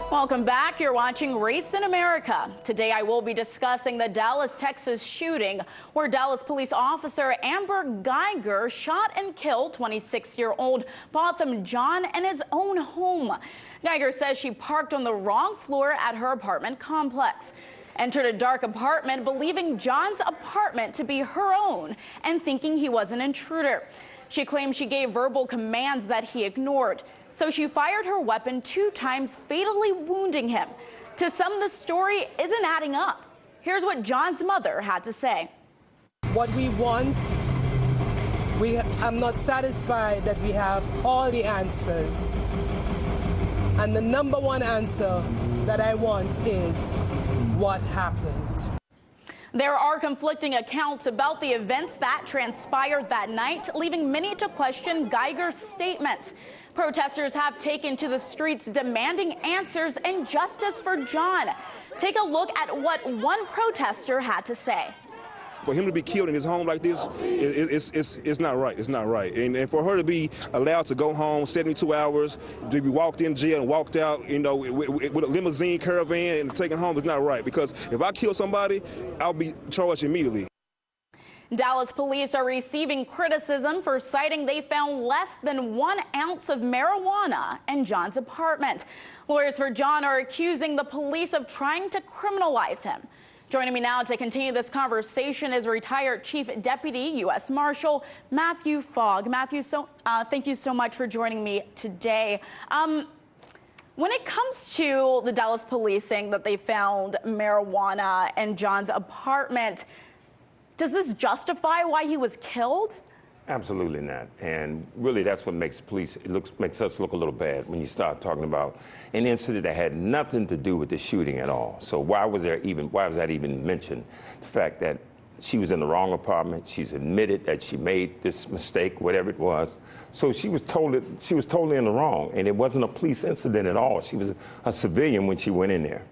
Welcome back. You're watching Race in America. Today I will be discussing the Dallas, Texas shooting where Dallas police officer Amber Guyger shot and killed 26-year-old Botham Jean in his own home. Guyger says she parked on the wrong floor at her apartment complex, entered a dark apartment believing John's apartment to be her own and thinking he was an intruder. She claims she gave verbal commands that he ignored. So she fired her weapon 2 times, fatally wounding him. To some, the story isn't adding up. Here's what John's mother had to say. What we want, I'm not satisfied that we have all the answers. And the number one answer that I want is what happened. There are conflicting accounts about the events that transpired that night, leaving many to question Guyger's statements. Protesters have taken to the streets demanding answers and justice for John. Take a look at what one protester had to say. For him to be killed in his home like this, it's not right. It's not right. And for her to be allowed to go home 72 hours, to be walked in jail and walked out, with a limousine caravan and taken home is not right. Because if I kill somebody, I'll be charged immediately. Dallas police are receiving criticism for citing they found less than 1 ounce of marijuana in John's apartment. Lawyers for John are accusing the police of trying to criminalize him. Joining me now to continue this conversation is retired Chief Deputy U.S. Marshal Matthew Fogg. Matthew, thank you so much for joining me today. When it comes to the Dallas police saying that they found marijuana in John's apartment, does this justify why he was killed? Absolutely not. And really, that's what makes police, makes us look a little bad when you start talking about an incident that had nothing to do with the shooting at all. So why was that even mentioned? The fact that she was in the wrong apartment, she's admitted that she made this mistake, whatever it was. So she was totally in the wrong, and it wasn't a police incident at all. She was a civilian when she went in there.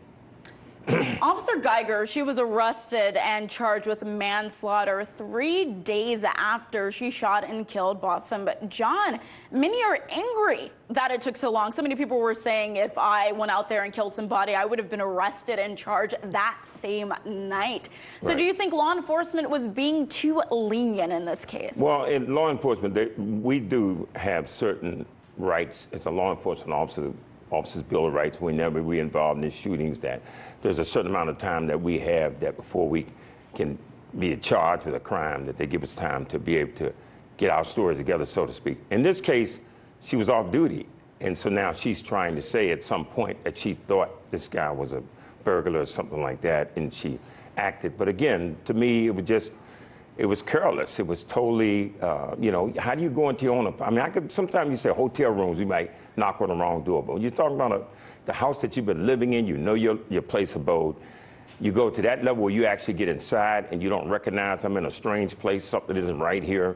Officer Guyger, she was arrested and charged with manslaughter 3 days after she shot and killed Botham Jean. Many are angry that it took so long. So many people were saying if I went out there and killed somebody, I would have been arrested and charged that same night. So Right. Do you think law enforcement was being too lenient in this case? Well, in law enforcement, we do have certain rights as a law enforcement officer's Bill of Rights. Whenever we're involved in these shootings, that there's a certain amount of time that we have that before we can be charged with a crime, that they give us time to be able to get our stories together, so to speak. In this case, she was off duty, and so now she's trying to say at some point that she thought this guy was a burglar or something like that, and she acted. But again, to me, it was careless. It was totally, how do you go into your own apartment? I mean, sometimes you say hotel rooms, you might knock on the wrong door. But when you're talking about the house that you've been living in, you know your place of abode, you go to that level where you actually get inside and you don't recognize I'm in a strange place, something isn't right here,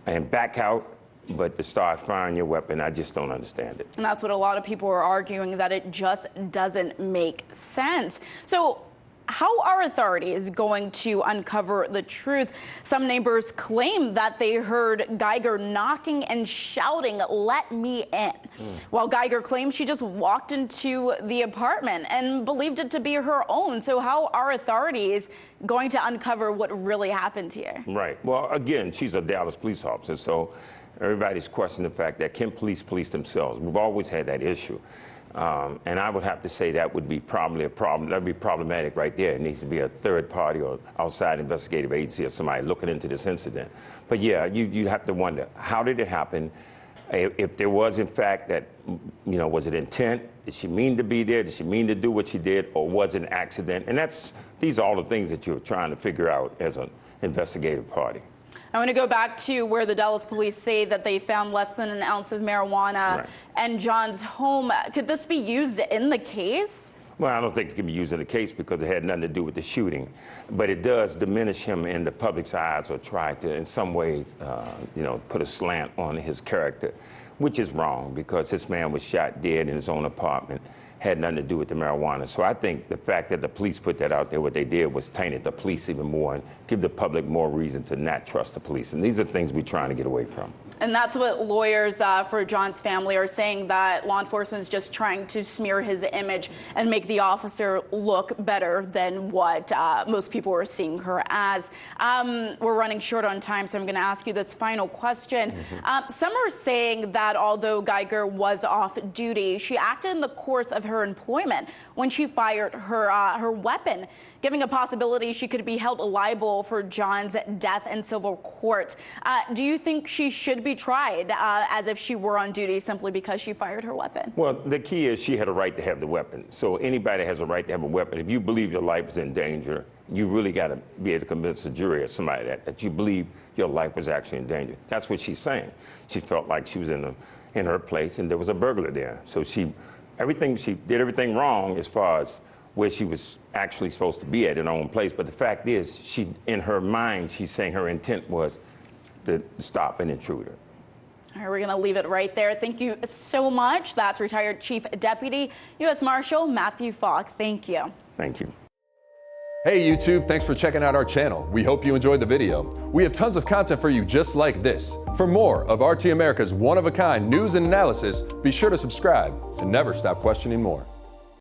and back out. But to start firing your weapon, I just don't understand it. And that's what a lot of people are arguing, that it just doesn't make sense. So how are authorities going to uncover the truth? Some neighbors claim that they heard Guyger knocking and shouting, "Let me in," while Guyger claims she just walked into the apartment and believed it to be her own. So how are authorities going to uncover what really happened here? Right. Well, again, she's a Dallas police officer, so everybody's questioning the fact that can police themselves? We've always had that issue. And I would have to say that would be probably a problem. That would be problematic right there. It needs to be a third party or outside investigative agency or somebody looking into this incident. But yeah, you have to wonder, how did it happen? If there was, in fact, that, was it intent? Did she mean to be there? Did she mean to do what she did? Or was it an accident? And these are all the things that you're trying to figure out as an investigative party. I want to go back to where the Dallas police say that they found less than 1 ounce of marijuana in John's home. Could this be used in the case? Well, I don't think it can be used in the case because it had nothing to do with the shooting. But it does diminish him in the public's eyes, or try to, in some ways, put a slant on his character, which is wrong because this man was shot dead in his own apartment. had nothing to do with the marijuana. So I think the fact that the police put that out there, what they did was tainted the police even more and give the public more reason to not trust the police. And these are things we're trying to get away from. And that's what lawyers for John's family are saying, that law enforcement is just trying to smear his image and make the officer look better than what most people are seeing her as. We're running short on time, so I'm going to ask you this final question. Some are saying that although Guyger was off duty, she acted in the course of her employment when she fired her weapon, giving a possibility she could be held liable for John's death in civil court. Do you think she should be tried as if she were on duty simply because she fired her weapon? Well, the key is she had a right to have the weapon. So anybody has a right to have a weapon. If you believe your life is in danger, you really got to be able to convince a jury or somebody that you believe your life was actually in danger. That's what she's saying. She felt like she was in her place and there was a burglar there. So she did everything wrong as far as where she was actually supposed to be at in her own place. But the fact is, in her mind, she's saying her intent was to stop an intruder. All right, we're going to leave it right there. Thank you so much. That's retired Chief Deputy U.S. Marshal Matthew Fogg. Thank you. Thank you. Hey YouTube, thanks for checking out our channel. We hope you enjoyed the video. We have tons of content for you just like this. For more of RT America's one-of-a-kind news and analysis, be sure to subscribe and never stop questioning more.